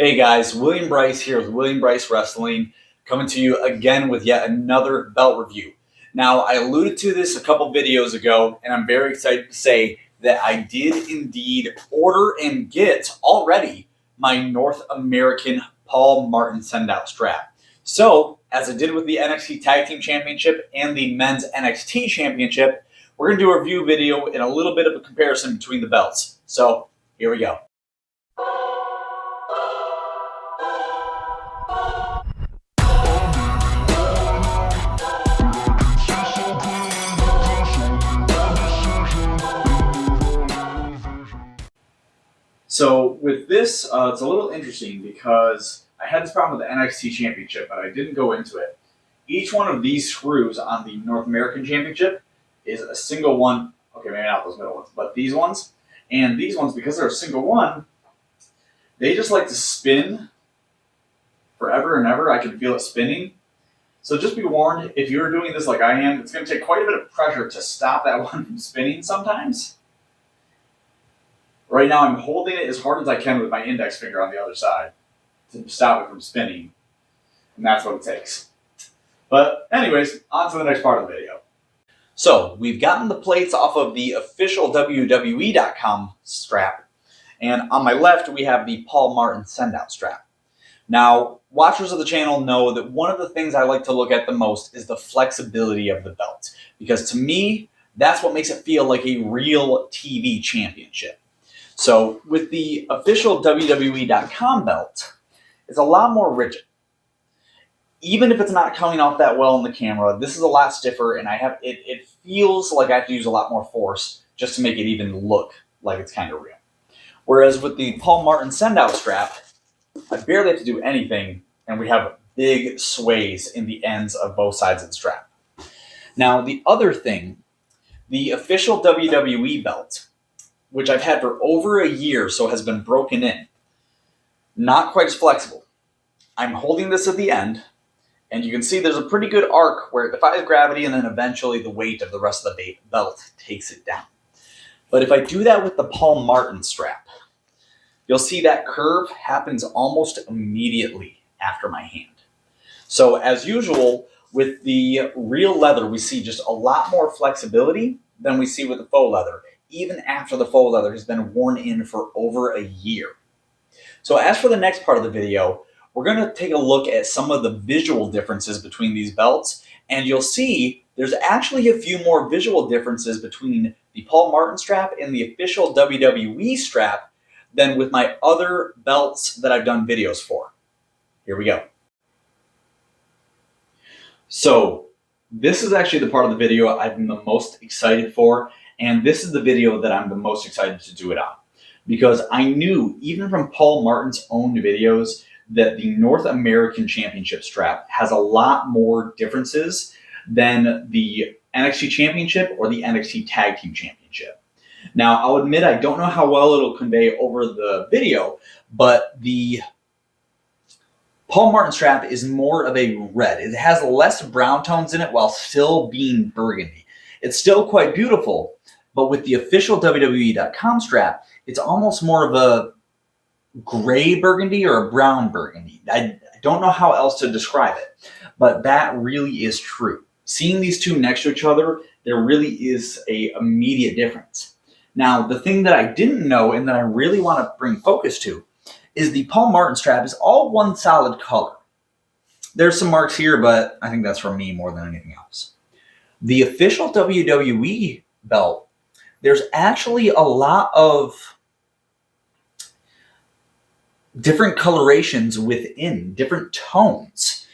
Hey guys, William Bryce here with William Bryce Wrestling, coming to you again with yet another belt review. Now, I alluded to this a couple videos ago, and I'm very excited to say that I did indeed order and get already my North American Paul Martin send-out strap. So, as I did with the NXT Tag Team Championship and the Men's NXT Championship, we're going to do a review video and a little bit of a comparison between the belts. So, here we go. So with this, it's a little interesting because I had this problem with the NXT Championship, but I didn't go into it. Each one of these screws on the North American Championship is a single one. Okay, maybe not those middle ones, but these ones. And these ones, because they're a single one, they just like to spin forever and ever. I can feel it spinning. So just be warned, if you're doing this like I am, it's going to take quite a bit of pressure to stop that one from spinning sometimes. Right now, I'm holding it as hard as I can with my index finger on the other side to stop it from spinning. And that's what it takes. But anyways, on to the next part of the video. So, we've gotten the plates off of the official WWE.com strap. And on my left, we have the Paul Martin send-out strap. Now, watchers of the channel know that one of the things I like to look at the most is the flexibility of the belt. Because to me, that's what makes it feel like a real TV championship. So with the official WWE.com belt, it's a lot more rigid. Even if it's not coming off that well in the camera, this is a lot stiffer, and it feels like I have to use a lot more force just to make it even look like it's kind of real. Whereas with the Paul Martin send-out strap, I barely have to do anything, and we have big sways in the ends of both sides of the strap. Now, the other thing, the official WWE belt, which I've had for over a year, so has been broken in. Not quite as flexible. I'm holding this at the end, and you can see there's a pretty good arc where it defies gravity, and then eventually the weight of the rest of the belt takes it down. But if I do that with the Paul Martin strap, you'll see that curve happens almost immediately after my hand. So as usual, with the real leather, we see just a lot more flexibility than we see with the faux leather, even after the faux leather has been worn in for over a year. So as for the next part of the video, we're going to take a look at some of the visual differences between these belts, and you'll see there's actually a few more visual differences between the Paul Martin strap and the official WWE strap than with my other belts that I've done videos for. Here we go. So this is actually the part of the video I'm the most excited for. And this is the video that I'm the most excited to do it on. Because I knew, even from Paul Martin's own videos, that the North American Championship strap has a lot more differences than the NXT Championship or the NXT Tag Team Championship. Now, I'll admit I don't know how well it'll convey over the video, but the Paul Martin strap is more of a red. It has less brown tones in it while still being burgundy. It's still quite beautiful, but with the official WWE.com strap, it's almost more of a gray burgundy or a brown burgundy. I don't know how else to describe it, but that really is true. Seeing these two next to each other, there really is an immediate difference. Now, the thing that I didn't know and that I really want to bring focus to is the Paul Martin strap is all one solid color. There's some marks here, but I think that's from me more than anything else. The official WWE belt, there's actually a lot of different colorations within, different tones,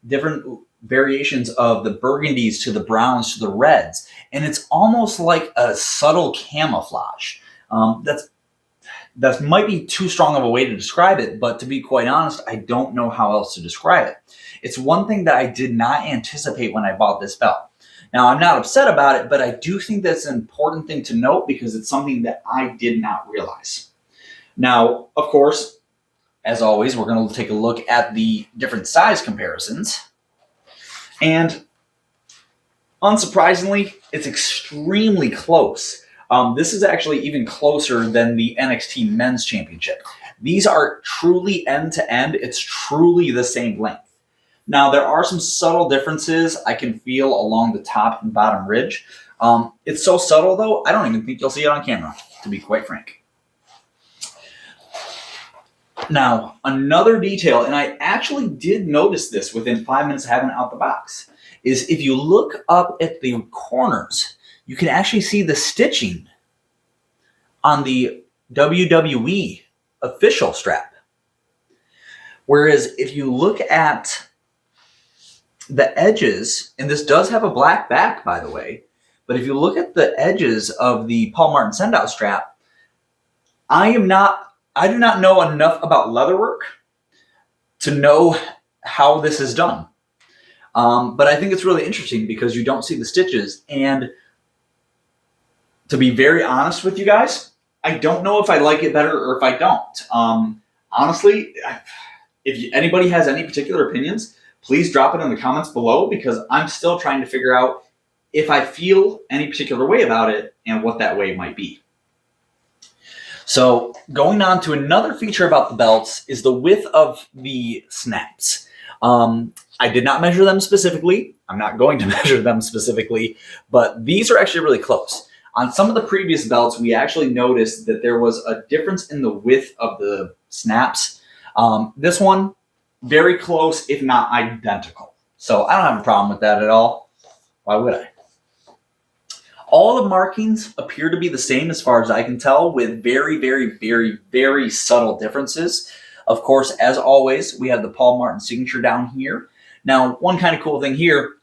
different variations of the burgundies to the browns to the reds. And it's almost like a subtle camouflage. That might be too strong of a way to describe it, but to be quite honest, I don't know how else to describe it. It's one thing that I did not anticipate when I bought this belt. Now, I'm not upset about it, but I do think that's an important thing to note because it's something that I did not realize. Now, of course, as always, we're going to take a look at the different size comparisons. And unsurprisingly, it's extremely close. This is actually even closer than the NXT Men's Championship. These are truly end to end. It's truly the same length. Now, there are some subtle differences I can feel along the top and bottom ridge. It's so subtle, though, I don't even think you'll see it on camera, to be quite frank. Now, another detail, and I actually did notice this within 5 minutes of having it out the box, is if you look up at the corners, you can actually see the stitching on the WWE official strap. Whereas if you look at the edges, and this does have a black back, by the way, but if you look at the edges of the Paul Martin send-out strap, I do not know enough about leatherwork to know how this is done. But I think it's really interesting because you don't see the stitches. And to be very honest with you guys, I don't know if I like it better or if I don't. Honestly, if anybody has any particular opinions, please drop it in the comments below, because I'm still trying to figure out if I feel any particular way about it and what that way might be. So going on to another feature about the belts is the width of the snaps. I did not measure them specifically. I'm not going to measure them specifically, but these are actually really close. On some of the previous belts, we actually noticed that there was a difference in the width of the snaps. This one, very close, if not identical. So I don't have a problem with that at all. Why would I? All the markings appear to be the same as far as I can tell, with very, very, very, very subtle differences. Of course, as always, we have the Paul Martin signature down here. Now, one kind of cool thing here,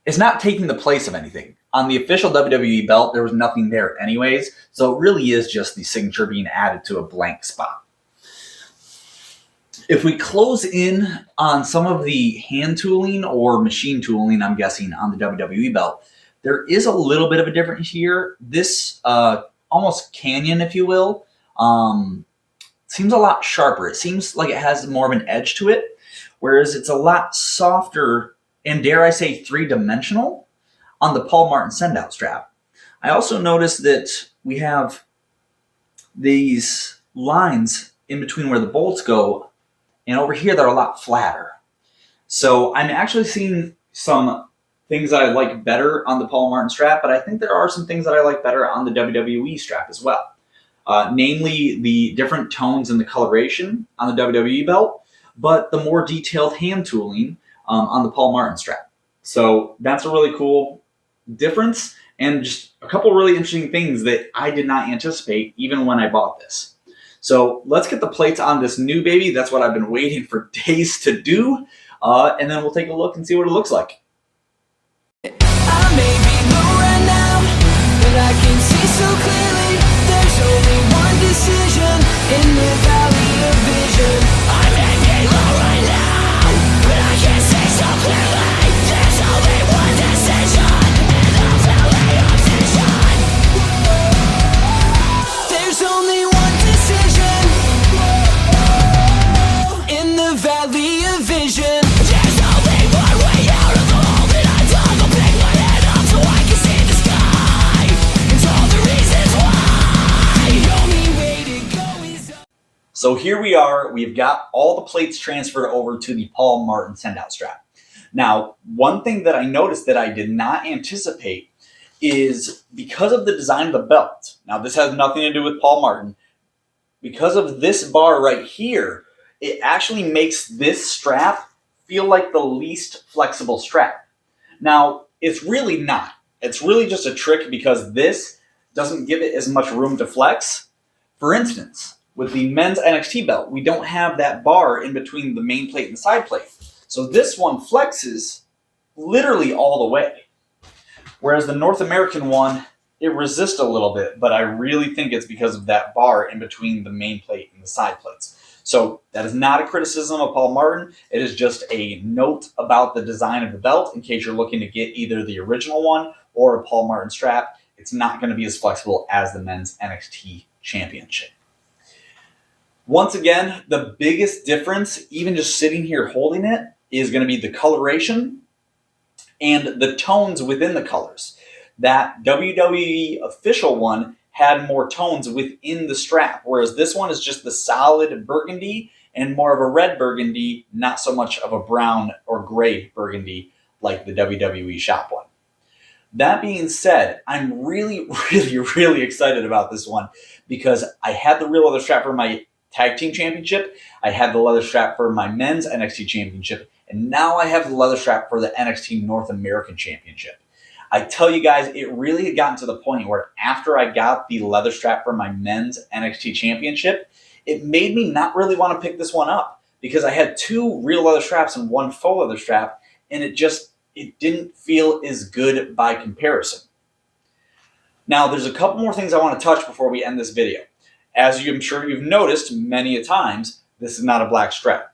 it's not taking the place of anything. On the official WWE belt, there was nothing there anyways, so it really is just the signature being added to a blank spot. If we close in on some of the hand tooling or machine tooling, I'm guessing, on the WWE belt, there is a little bit of a difference here. This almost canyon, if you will, seems a lot sharper. It seems like it has more of an edge to it, whereas it's a lot softer and, dare I say, three-dimensional on the Paul Martin send-out strap. I also noticed that we have these lines in between where the bolts go, and over here they're a lot flatter. So I'm actually seeing some things that I like better on the Paul Martin strap, but I think there are some things that I like better on the WWE strap as well. Namely, the different tones in the coloration on the WWE belt, but the more detailed hand tooling on the Paul Martin strap. So that's a really cool difference, and just a couple really interesting things that I did not anticipate even when I bought this. So let's get the plates on this new baby. That's what I've been waiting for days to do, and then we'll take a look and see what it looks like. I may be low right now, but I can see so clearly. There's only one decision in the valley of vision. I may be low right now, but I can see so clearly. There's only one decision in the valley of vision. There's only one decision in the valley of vision. There's only one way out of the hole that I dug. I'll pick my head up so I can see the sky. It's all the reasons why. The only way to go is up. So here we are. We've got all the plates transferred over to the Paul Martin send-out strap. Now, one thing that I noticed that I did not anticipate is because of the design of the belt. Now, this has nothing to do with Paul Martin. Because of this bar right here, it actually makes this strap feel like the least flexible strap. Now, it's really not. It's really just a trick because this doesn't give it as much room to flex. For instance, with the men's NXT belt, we don't have that bar in between the main plate and the side plate. So this one flexes literally all the way. Whereas the North American one, it resists a little bit, but I really think it's because of that bar in between the main plate and the side plates. So that is not a criticism of Paul Martin. It is just a note about the design of the belt in case you're looking to get either the original one or a Paul Martin strap. It's not going to be as flexible as the men's NXT championship. Once again, the biggest difference, even just sitting here holding it, is going to be the coloration and the tones within the colors. That WWE official one had more tones within the strap, whereas this one is just the solid burgundy and more of a red burgundy, not so much of a brown or gray burgundy like the WWE shop one. That being said, I'm really, really excited about this one because I had the real leather strap for my tag team championship, I had the leather strap for my men's NXT championship, and now I have the leather strap for the NXT North American championship. I tell you guys, it really had gotten to the point where after I got the leather strap for my men's NXT championship, it made me not really want to pick this one up because I had 2 real leather straps and 1 faux leather strap, and it didn't feel as good by comparison. Now, there's a couple more things I want to touch before we end this video. As I'm sure you've noticed many a times, this is not a black strap.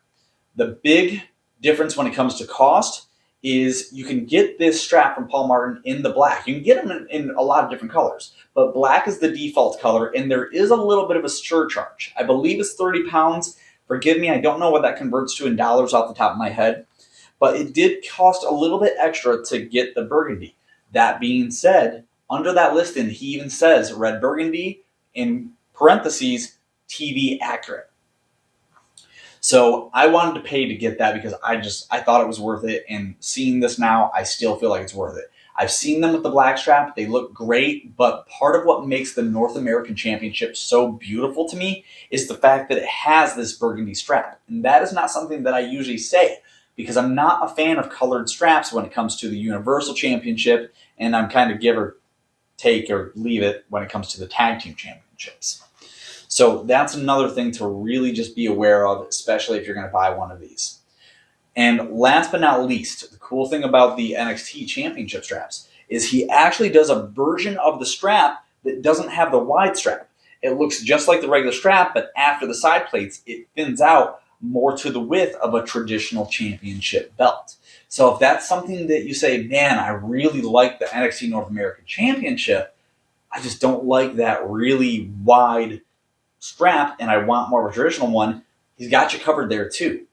The big difference when it comes to cost is you can get this strap from Paul Martin in the black. You can get them in a lot of different colors, but black is the default color, and there is a little bit of a surcharge. I believe it's 30 pounds. Forgive me, I don't know what that converts to in dollars off the top of my head, but it did cost a little bit extra to get the burgundy. That being said, under that listing, he even says red burgundy in parentheses, TV accurate. So I wanted to pay to get that because I thought it was worth it. And seeing this now, I still feel like it's worth it. I've seen them with the black strap. They look great, but part of what makes the North American Championship so beautiful to me is the fact that it has this burgundy strap. And that is not something that I usually say because I'm not a fan of colored straps when it comes to the Universal Championship, and I'm kind of give or take or leave it when it comes to the Tag Team Championships. So that's another thing to really just be aware of, especially if you're going to buy one of these. And last but not least, the cool thing about the NXT Championship straps is he actually does a version of the strap that doesn't have the wide strap. It looks just like the regular strap, but after the side plates, it thins out more to the width of a traditional championship belt. So if that's something that you say, man, I really like the NXT North American Championship, I just don't like that really wide strap and I want more of a traditional one, he's got you covered there too.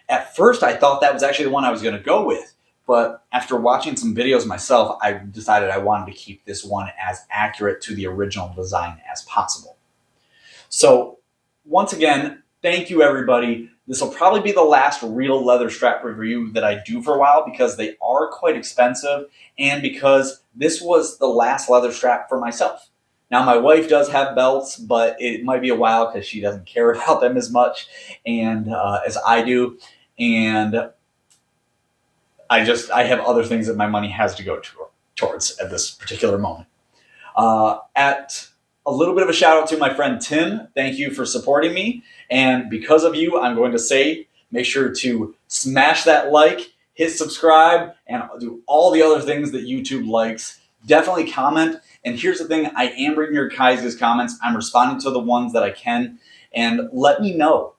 At first, I thought that was actually the one I was going to go with, but after watching some videos myself, I decided I wanted to keep this one as accurate to the original design as possible. So once again, thank you everybody. This will probably be the last real leather strap review that I do for a while because they are quite expensive and because this was the last leather strap for myself. Now, my wife does have belts, but it might be a while because she doesn't care about them as much and as I do. And I have other things that my money has to go towards at this particular moment. At a little bit of a shout out to my friend Tim. Thank you for supporting me. And because of you, I'm going to say, make sure to smash that like, hit subscribe, and do all the other things that YouTube likes. Definitely comment. And here's the thing, I am reading your guys' comments. I'm responding to the ones that I can. And let me know,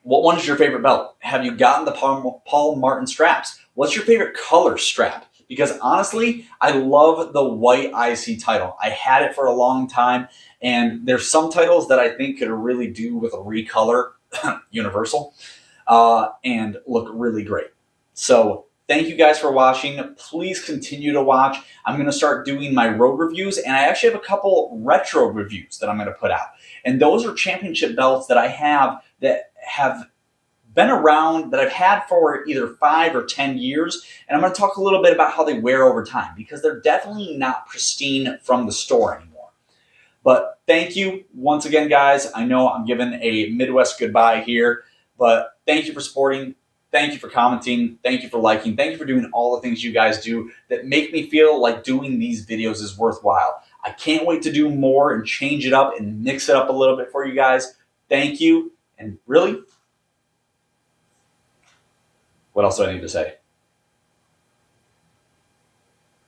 what one is your favorite belt? Have you gotten the Paul Martin straps? What's your favorite color strap? Because honestly, I love the white IC title. I had it for a long time, and there's some titles that I think could really do with a recolor, Universal, and look really great. So thank you guys for watching. Please continue to watch. I'm going to start doing my road reviews, and I actually have a couple retro reviews that I'm going to put out. And those are championship belts that I have that have been around, that I've had for either 5 or 10 years. And I'm going to talk a little bit about how they wear over time because they're definitely not pristine from the store anymore. But thank you once again, guys. I know I'm giving a Midwest goodbye here, but thank you for supporting. Thank you for commenting. Thank you for liking. Thank you for doing all the things you guys do that make me feel like doing these videos is worthwhile. I can't wait to do more and change it up and mix it up a little bit for you guys. Thank you. And really, what else do I need to say?